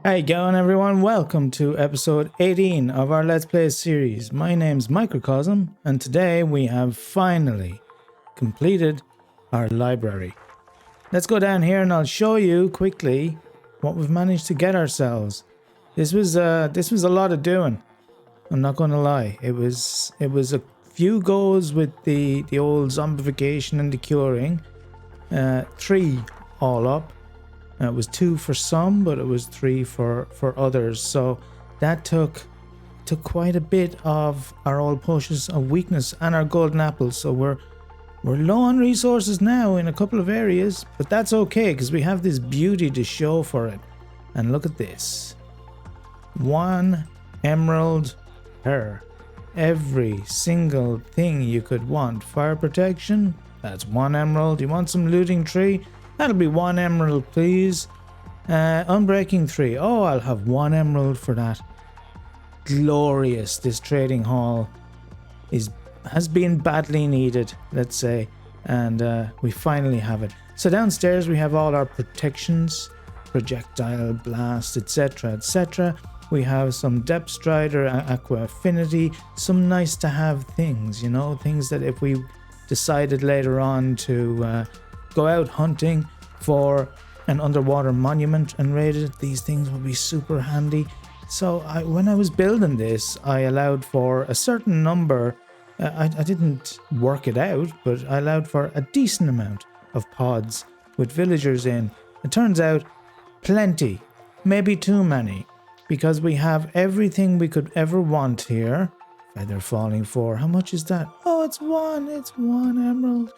Hey, going everyone, welcome to episode 18 of our Let's Play series. My name's Microcosm, and today we have finally completed our library. Let's go down here and I'll show you quickly what we've managed to get ourselves. This was a lot of doing. I'm not going to lie. It was a few goes with the old zombification and the curing. 3 all up. It was 2 for some, but it was 3 for others. So that took quite a bit of our old potions of weakness and our golden apples. So we're low on resources now in a couple of areas, but that's okay because we have this beauty to show for it. And look at this. 1 emerald per every single thing you could want. Fire protection, that's 1 emerald. You want some looting tree? That'll be 1 emerald, please. Unbreaking 3. Oh, I'll have 1 emerald for that. Glorious. This trading hall has been badly needed, let's say. And we finally have it. So downstairs we have all our protections. Projectile, blast, etc, etc. We have some depth strider, aqua affinity. Some nice to have things, you know. Things that if we decided later on to... go out hunting for an underwater monument and raid it, these things would be super handy. So when I was building this, I allowed for a certain number. I didn't work it out, but I allowed for a decent amount of pods with villagers in. It turns out plenty, maybe too many, because we have everything we could ever want here. Feather falling 4. How much is that? Oh, it's 1 emerald.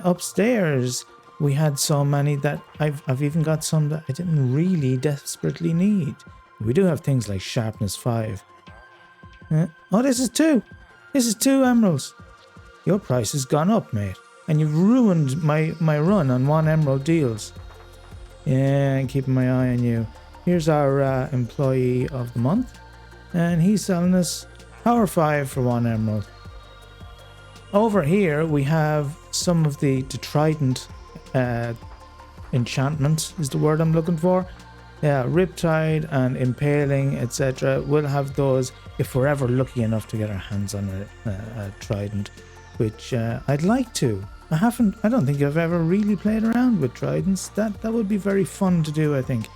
Upstairs we had so many that I've even got some that I didn't really desperately need. We do have things like sharpness 5. Oh, this is 2 emeralds. Your price has gone up, mate, and you've ruined my run on 1 emerald deals. Yeah, I'm keeping my eye on you. Here's our employee of the month, and he's selling us power 5 for 1 emerald. Over here we have some of the trident enchantments is the word I'm looking for. Yeah, riptide and impaling, etc. We'll have those if we're ever lucky enough to get our hands on a trident, which I'd like to. I don't think I've ever really played around with tridents. That would be very fun to do, I think.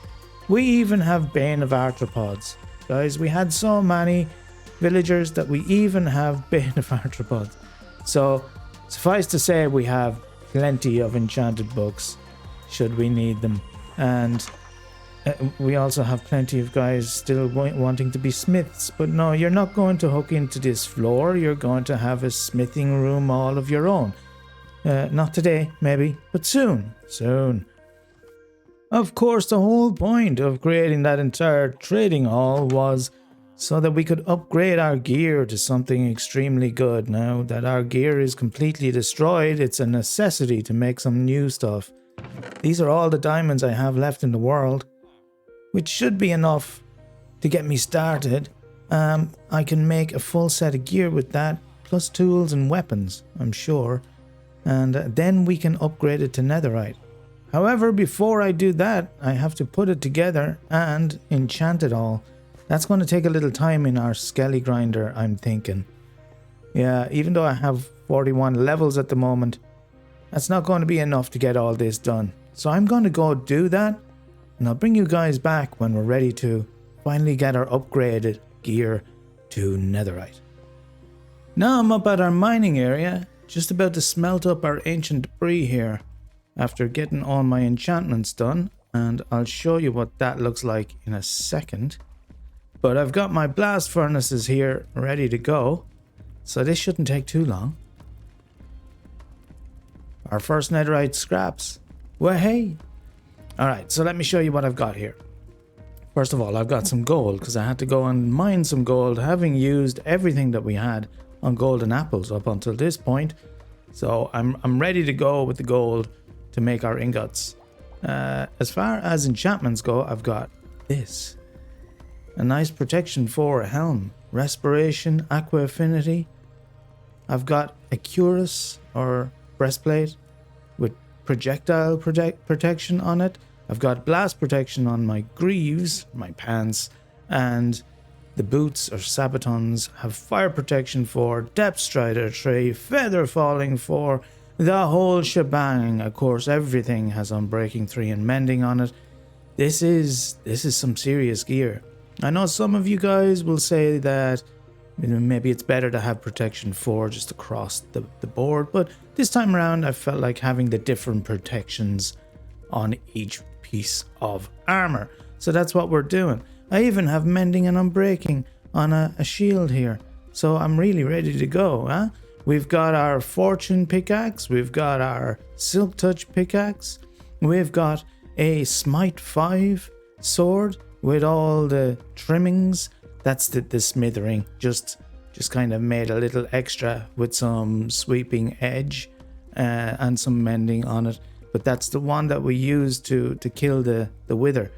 We even have Bane of Arthropods. Guys, we had so many villagers that we even have Bane of Arthropods. So, suffice to say, we have plenty of enchanted books, should we need them. And we also have plenty of guys still wanting to be smiths. But no, you're not going to hook into this floor. You're going to have a smithing room all of your own. Not today, maybe, but soon. Soon. Of course, the whole point of creating that entire trading hall was so that we could upgrade our gear to something extremely good. Now that our gear is completely destroyed, it's a necessity to make some new stuff. These are all the diamonds I have left in the world, which should be enough to get me started. I can make a full set of gear with that, plus tools and weapons, I'm sure. And then we can upgrade it to Netherite. However, before I do that, I have to put it together and enchant it all. That's going to take a little time in our skelly grinder, I'm thinking. Yeah, even though I have 41 levels at the moment, that's not going to be enough to get all this done. So I'm going to go do that, and I'll bring you guys back when we're ready to finally get our upgraded gear to Netherite. Now I'm up at our mining area, just about to smelt up our ancient debris here, after getting all my enchantments done, and I'll show you what that looks like in a second. But I've got my blast furnaces here ready to go, so this shouldn't take too long. Our first netherite scraps. Well, hey. Alright, so let me show you what I've got here. First of all, I've got some gold, because I had to go and mine some gold, having used everything that we had on golden apples up until this point. So I'm ready to go with the gold to make our ingots. As far as enchantments go, I've got this. A nice protection for a helm. Respiration, aqua affinity. I've got a cuirass or breastplate with projectile protection on it. I've got blast protection on my greaves, my pants, and the boots or sabatons have fire protection 4, depth strider 3, feather falling 4, the whole shebang. Of course, everything has unbreaking 3 and mending on it. This is some serious gear. I know some of you guys will say that maybe it's better to have protection 4 just across the board, but this time around I felt like having the different protections on each piece of armor. So that's what we're doing. I even have mending and unbreaking on a shield here. So I'm really ready to go. Huh? We've got our fortune pickaxe. We've got our silk touch pickaxe. We've got a smite 5 sword with all the trimmings. That's the smithering. Just kind of made a little extra with some sweeping edge and some mending on it. But that's the one that we use to kill the wither.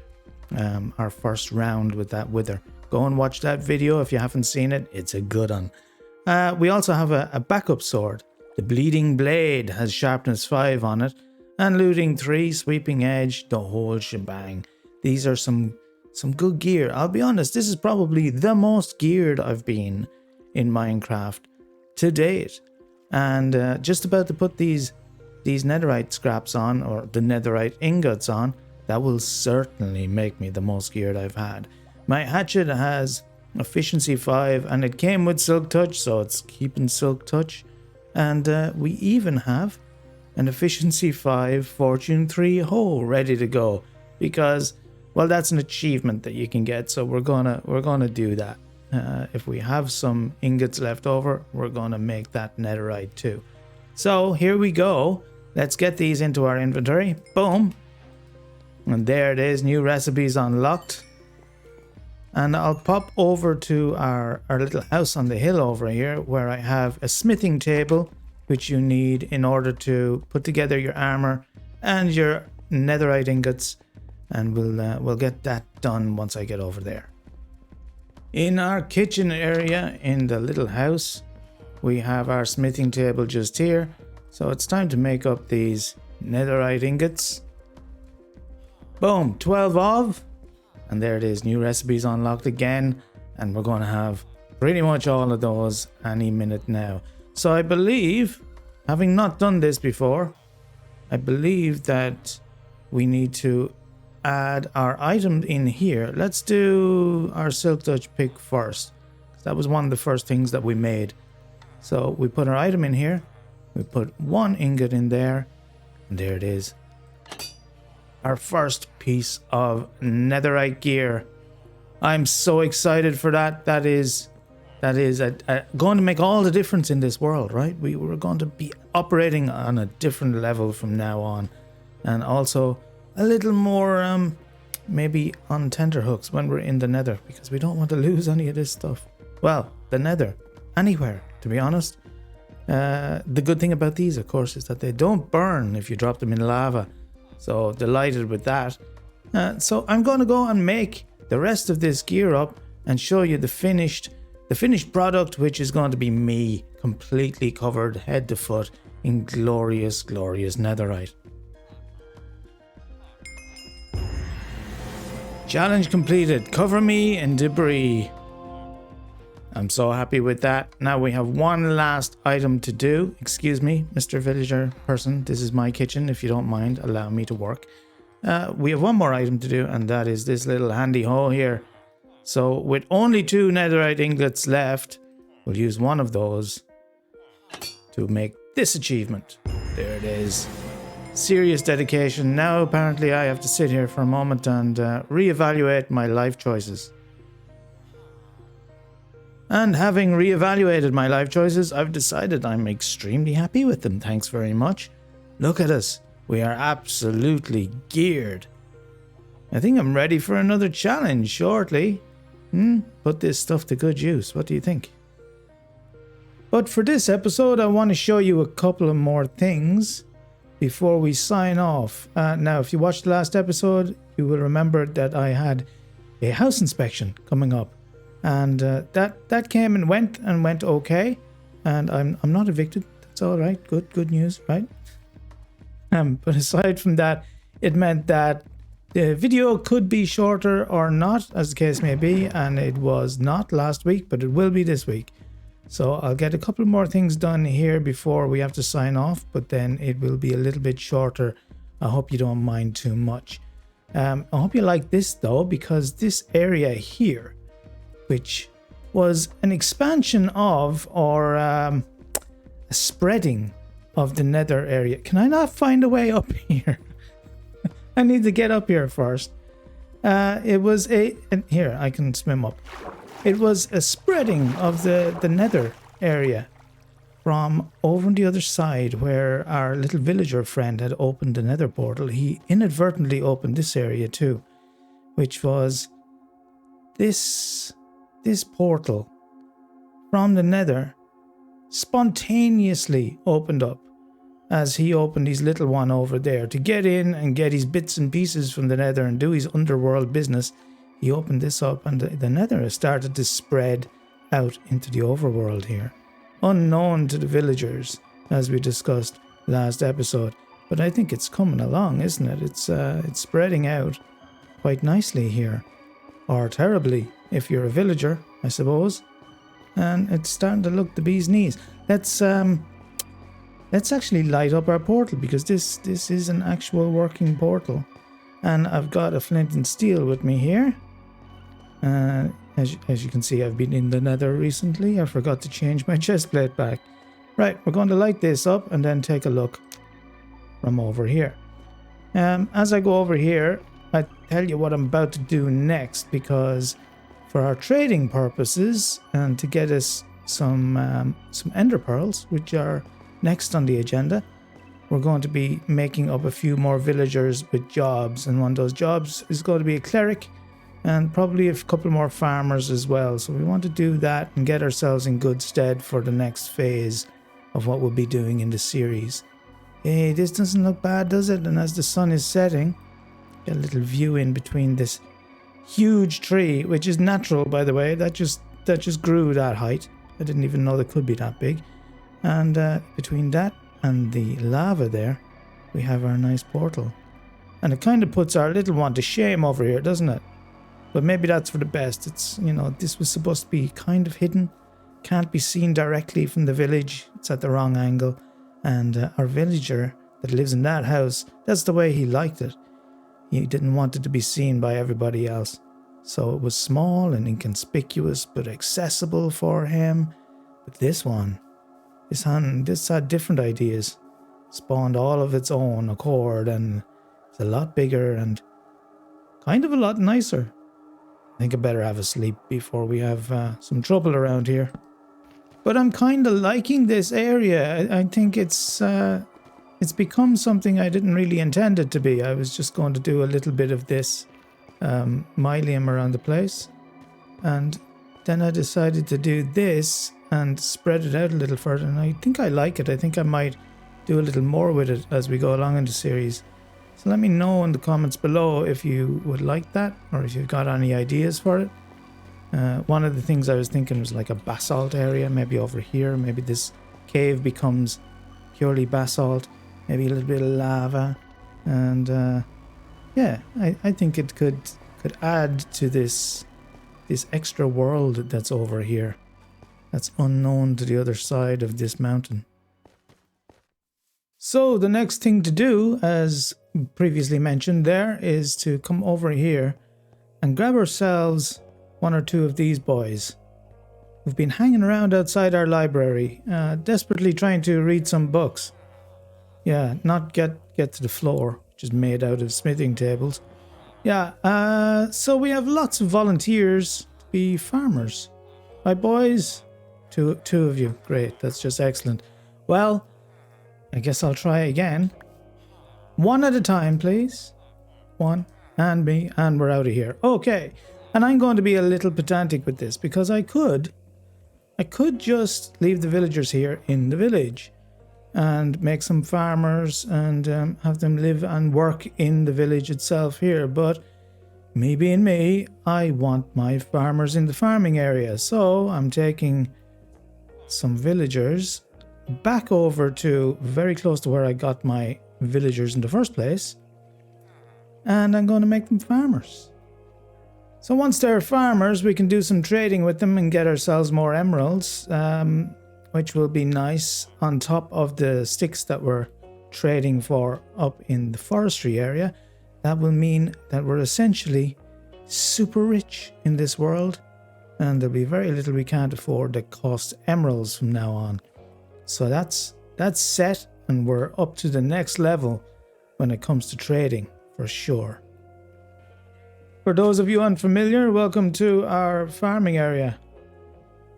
Our first round with that wither. Go and watch that video if you haven't seen it. It's a good one. We also have a backup sword. The bleeding blade has sharpness 5 on it, and looting 3, sweeping edge, the whole shebang. These are some good gear. I'll be honest, this is probably the most geared I've been in Minecraft to date. And just about to put these netherite scraps on, or the netherite ingots on. That will certainly make me the most geared I've had. My hatchet has efficiency 5 and it came with silk touch, so it's keeping silk touch. And we even have an efficiency 5 fortune 3 hoe ready to go, because, well, that's an achievement that you can get, so we're gonna do that. If we have some ingots left over, we're gonna make that netherite too. So here we go. Let's get these into our inventory. Boom. And there it is, new recipes unlocked. And I'll pop over to our little house on the hill over here, where I have a smithing table, which you need in order to put together your armor and your netherite ingots. And we'll get that done once I get over there. In our kitchen area in the little house, we have our smithing table just here. So it's time to make up these netherite ingots. Boom, 12 of. And there it is, new recipes unlocked again. And we're going to have pretty much all of those any minute now. So I believe, having not done this before, I believe that we need to add our item in here. Let's do our silk touch pick first. That was one of the first things that we made. So we put our item in here. We put 1 ingot in there. And there it is. Our first piece of netherite gear. I'm so excited for that. That is going to make all the difference in this world, right? We're going to be operating on a different level from now on. And also a little more maybe on tenterhooks when we're in the nether, because we don't want to lose any of this stuff. Well, the nether, anywhere, to be honest. The good thing about these, of course, is that they don't burn if you drop them in lava. So delighted with that. So I'm going to go and make the rest of this gear up and show you the finished product, which is going to be me completely covered head to foot in glorious netherite. Challenge completed. Cover me in debris. I'm so happy with that. Now we have one last item to do. Excuse me, Mr. Villager person. This is my kitchen. If you don't mind, allow me to work. We have one more item to do, and that is this little handy hoe here. So with only 2 netherite ingots left, we'll use one of those to make this achievement. There it is. Serious dedication. Now apparently I have to sit here for a moment and reevaluate my life choices. And having reevaluated my life choices, I've decided I'm extremely happy with them. Thanks very much. Look at us. We are absolutely geared. I think I'm ready for another challenge shortly. Put this stuff to good use. What do you think? But for this episode, I want to show you a couple of more things before we sign off. Now, if you watched the last episode, you will remember that I had a house inspection coming up. And that came and went okay, and I'm not evicted. That's all right. Good news, right? But aside from that, it meant that The video could be shorter or not, as the case may be, and it was not last week, but it will be this week. So I'll get a couple more things done here before we have to sign off, but then it will be a little bit shorter. I hope you don't mind too much. I hope you like this though, because this area here, which was an expansion of, or a spreading of the Nether area. Can I not find a way up here? I need to get up here first. It was and here I can swim up. It was a spreading of the Nether area from over on the other side where our little villager friend had opened the Nether portal. He inadvertently opened this area too, which was this portal from the Nether spontaneously opened up as he opened his little one over there to get in and get his bits and pieces from the Nether and do his underworld business. He opened this up and the Nether has started to spread out into the overworld here, unknown to the villagers, as we discussed last episode. But I think it's coming along, isn't it? It's spreading out quite nicely here, or terribly if you're a villager, I suppose. And it's starting to look the bee's knees. Let's actually light up our portal, because this is an actual working portal. And I've got a flint and steel with me here. As you can see, I've been in the Nether recently. I forgot to change my chest plate back. Right, we're going to light this up and then take a look from over here. As I go over here, I tell you what I'm about to do next, because for our trading purposes and to get us some ender pearls, which are next on the agenda, we're going to be making up a few more villagers with jobs, and one of those jobs is going to be a cleric and probably a couple more farmers as well. So we want to do that and get ourselves in good stead for the next phase of what we'll be doing in the series. Hey, this doesn't look bad, does it? And as the sun is setting, get a little view in between this huge tree, which is natural, by the way. That just grew that height. I didn't even know they could be that big. And between that and the lava there, we have our nice portal. And it kind of puts our little one to shame over here, doesn't it? But maybe that's for the best. It's, this was supposed to be kind of hidden. Can't be seen directly from the village. It's at the wrong angle. And our villager that lives in that house, that's the way he liked it. He didn't want it to be seen by everybody else. So it was small and inconspicuous, but accessible for him. But this one, this had different ideas. Spawned all of its own accord, and it's a lot bigger and kind of a lot nicer. I think I better have a sleep before we have some trouble around here. But I'm kind of liking this area. I think it's become something I didn't really intend it to be. I was just going to do a little bit of this mylium around the place. And then I decided to do this and spread it out a little further. And I think I like it. I think I might do a little more with it as we go along in the series. So let me know in the comments below if you would like that, or if you've got any ideas for it. One of the things I was thinking was like a basalt area, maybe over here. Maybe this cave becomes purely basalt, maybe a little bit of lava. And yeah, I think it could add to this extra world that's over here, that's unknown to the other side of this mountain. So the next thing to do, as previously mentioned there, is to come over here and grab ourselves one or two of these boys. We've been hanging around outside our library, desperately trying to read some books. Yeah, not get to the floor, which is made out of smithing tables. Yeah, so we have lots of volunteers to be farmers. My boys, two of you, great, that's just excellent. Well, I guess I'll try again. One at a time, please. One, and me, and we're out of here. Okay, and I'm going to be a little pedantic with this, because I could just leave the villagers here in the village and make some farmers and have them live and work in the village itself here. But me being me, I want my farmers in the farming area. So I'm taking some villagers back over to very close to where I got my villagers in the first place. and I'm going to make them farmers. So once they're farmers, we can do some trading with them and get ourselves more emeralds, which will be nice on top of the sticks that we're trading for up in the forestry area. That will mean that we're essentially super rich in this world, and there'll be very little we can't afford that costs emeralds from now on. So that's set, and we're up to the next level when it comes to trading for sure. For those of you unfamiliar, welcome to our farming area.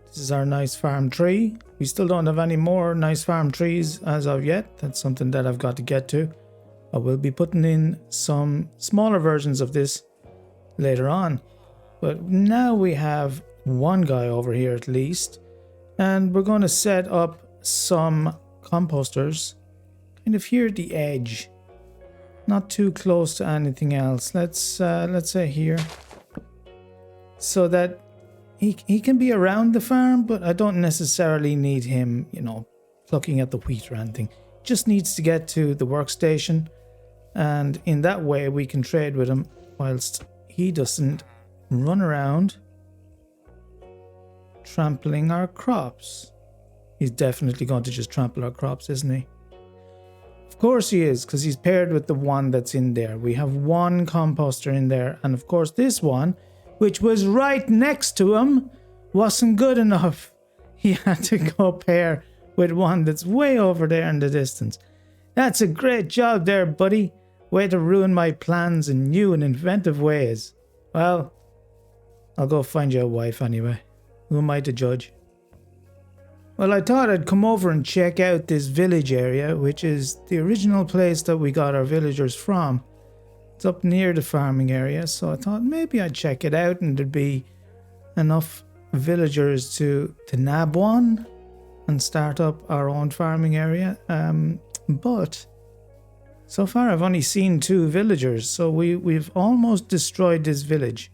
This is our nice farm tree. We still don't have any more nice farm trees as of yet. That's something that I've got to get to. I will be putting in some smaller versions of this later on. But now we have one guy over here at least. And we're going to set up some composters kind of here at the edge. Not too close to anything else. Let's say here. So that he can be around the farm, but I don't necessarily need him, plucking at the wheat or anything. Just needs to get to the workstation, and in that way we can trade with him whilst he doesn't run around trampling our crops. He's definitely going to just trample our crops, isn't he? Of course he is, because he's paired with the one that's in there. We have one composter in there, and of course this one, which was right next to him, wasn't good enough. He had to go pair with one that's way over there in the distance. That's a great job there, buddy. Way to ruin my plans in new and inventive ways. Well, I'll go find you a wife anyway. Who am I to judge? Well, I thought I'd come over and check out this village area, which is the original place that we got our villagers from. It's up near the farming area, so I thought maybe I'd check it out and there'd be enough villagers to nab one and start up our own farming area. But so far I've only seen 2 villagers, so we've almost destroyed this village.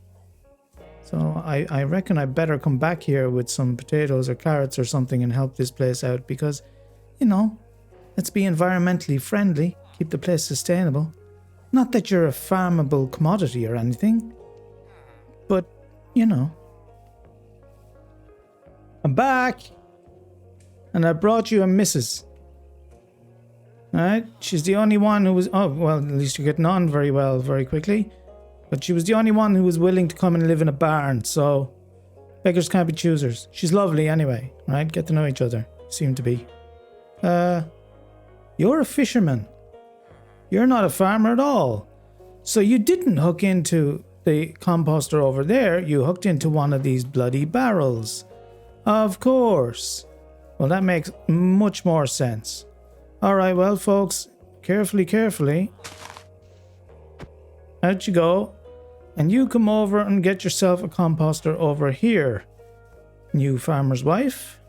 So I reckon I better come back here with some potatoes or carrots or something and help this place out because, let's be environmentally friendly, keep the place sustainable. Not that you're a farmable commodity or anything, but, I'm back, and I brought you a missus. Alright, she's the only one who was, at least you're getting on very well, very quickly. But she was the only one who was willing to come and live in a barn, so beggars can't be choosers. She's lovely anyway, right? Get to know each other, seem to be. You're a fisherman. You're not a farmer at all. So you didn't hook into the composter over there, you hooked into one of these bloody barrels. Of course. Well, that makes much more sense. Alright, well, folks, carefully. Out you go. And you come over and get yourself a composter over here, new farmer's wife.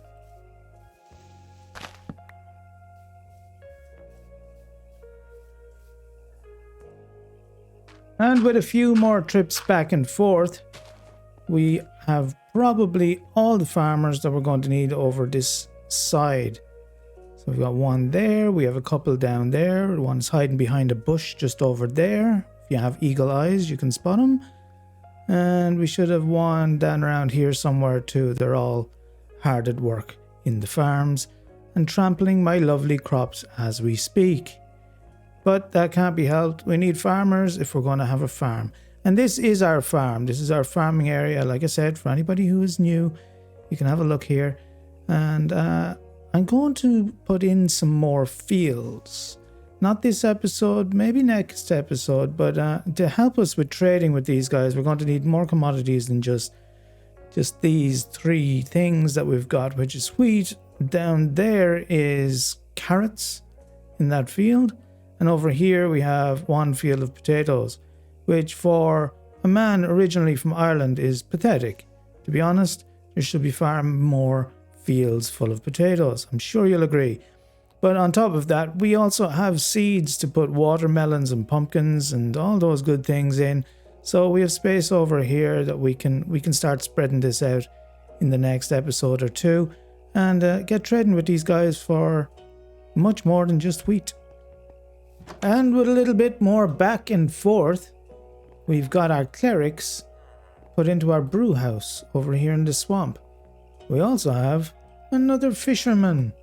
And with a few more trips back and forth, we have probably all the farmers that we're going to need over this side. So we've got one there, we have a couple down there, one's hiding behind a bush just over there. If you have eagle eyes, you can spot them. And we should have one down around here somewhere too. They're all hard at work in the farms and trampling my lovely crops as we speak. But that can't be helped. We need farmers if we're going to have a farm. And this is our farm. This is our farming area. Like I said, for anybody who is new, you can have a look here. And I'm going to put in some more fields. Not this episode, maybe next episode, but to help us with trading with these guys, we're going to need more commodities than just these 3 things that we've got, which is wheat. Down there is carrots in that field. And over here we have one field of potatoes, which for a man originally from Ireland is pathetic. To be honest, there should be far more fields full of potatoes. I'm sure you'll agree. But on top of that, we also have seeds to put watermelons and pumpkins and all those good things in. So we have space over here that we can start spreading this out in the next episode or 2 and get trading with these guys for much more than just wheat. And with a little bit more back and forth, we've got our clerics put into our brew house over here in the swamp. We also have another fisherman.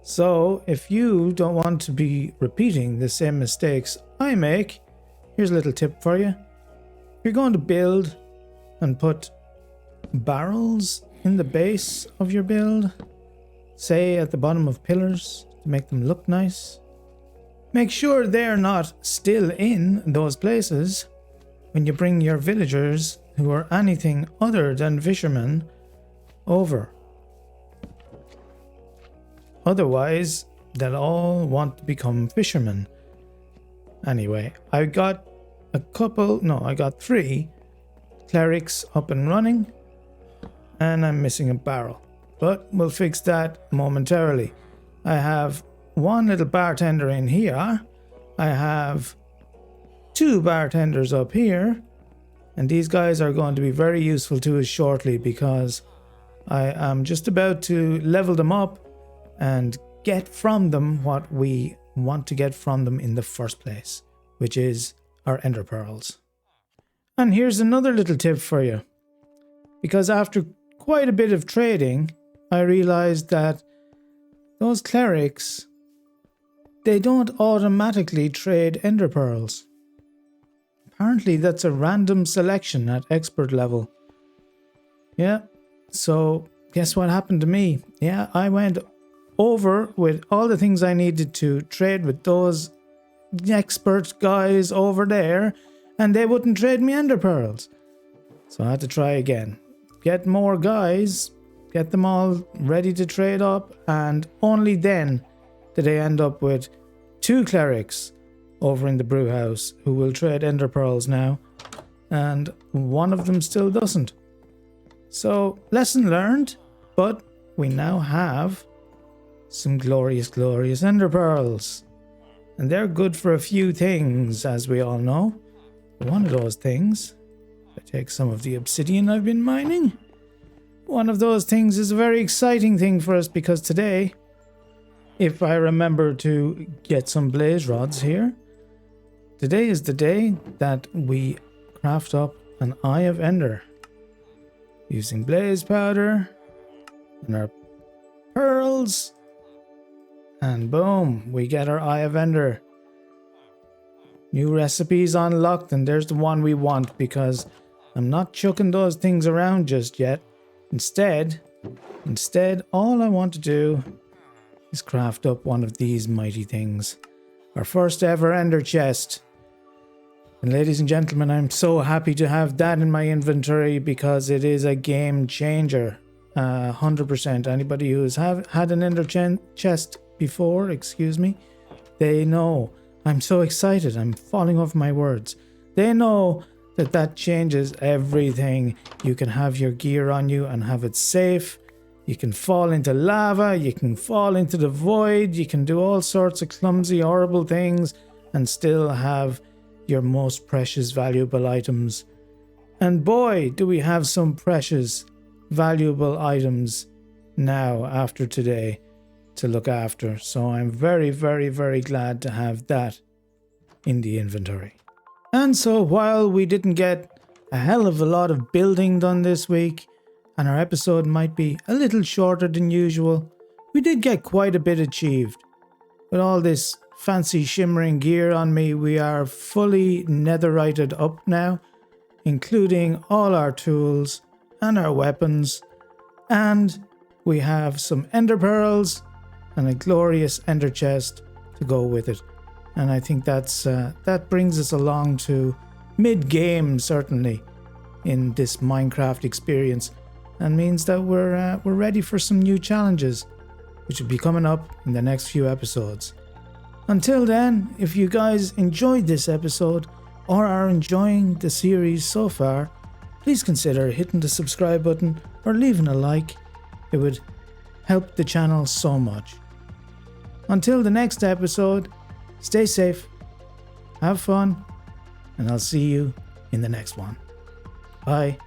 So if you don't want to be repeating the same mistakes I make, here's a little tip for you. If you're going to build and put barrels in the base of your build, say at the bottom of pillars to make them look nice, make sure they're not still in those places when you bring your villagers who are anything other than fishermen over. Otherwise, they'll all want to become fishermen. Anyway, I got 3 clerics up and running, and I'm missing a barrel. But we'll fix that momentarily. I have 1 little bartender in here. I have 2 bartenders up here. And these guys are going to be very useful to us shortly because I am just about to level them up and get from them what we want to get from them in the first place, which is our ender pearls. And here's another little tip for you. Because after quite a bit of trading, I realized that those clerics, they don't automatically trade ender pearls. Apparently that's a random selection at expert level. Yeah, so guess what happened to me? Yeah, I went over with all the things I needed to trade with those expert guys over there, and they wouldn't trade me ender pearls. So I had to try again. Get more guys, get them all ready to trade up, and only then did I end up with 2 clerics over in the brew house who will trade ender pearls now, and one of them still doesn't. So lesson learned, but we now have some glorious ender pearls, and they're good for a few things, as we all know. One of those things, if I take some of the obsidian I've been mining, one of those things is a very exciting thing for us because today, if I remember to get some blaze rods here, today is the day that we craft up an Eye of Ender using blaze powder and our pearls, and boom, we get our Eye of Ender. New recipes unlocked, and there's the one we want because I'm not chucking those things around just yet. Instead, all I want to do is craft up one of these mighty things. Our first ever ender chest. And ladies and gentlemen, I'm so happy to have that in my inventory because it is a game changer. 100%. Anybody who's had an ender chest before, they know. I'm so excited. I'm falling off my words. They know that changes everything. You can have your gear on you and have it safe. You can fall into lava. You can fall into the void. You can do all sorts of clumsy, horrible things and still have your most precious, valuable items. And boy, do we have some precious, valuable items now after today to look after. So I'm very, very, very glad to have that in the inventory. And so while we didn't get a hell of a lot of building done this week, and our episode might be a little shorter than usual, we did get quite a bit achieved. With all this fancy shimmering gear on me, we are fully netherited up now, including all our tools and our weapons, and we have some ender pearls and a glorious ender chest to go with it. And I think that brings us along to mid-game, certainly, in this Minecraft experience, and means that we're ready for some new challenges, which will be coming up in the next few episodes. Until then, if you guys enjoyed this episode or are enjoying the series so far, please consider hitting the subscribe button or leaving a like. It would help the channel so much. Until the next episode, stay safe, have fun, and I'll see you in the next one. Bye.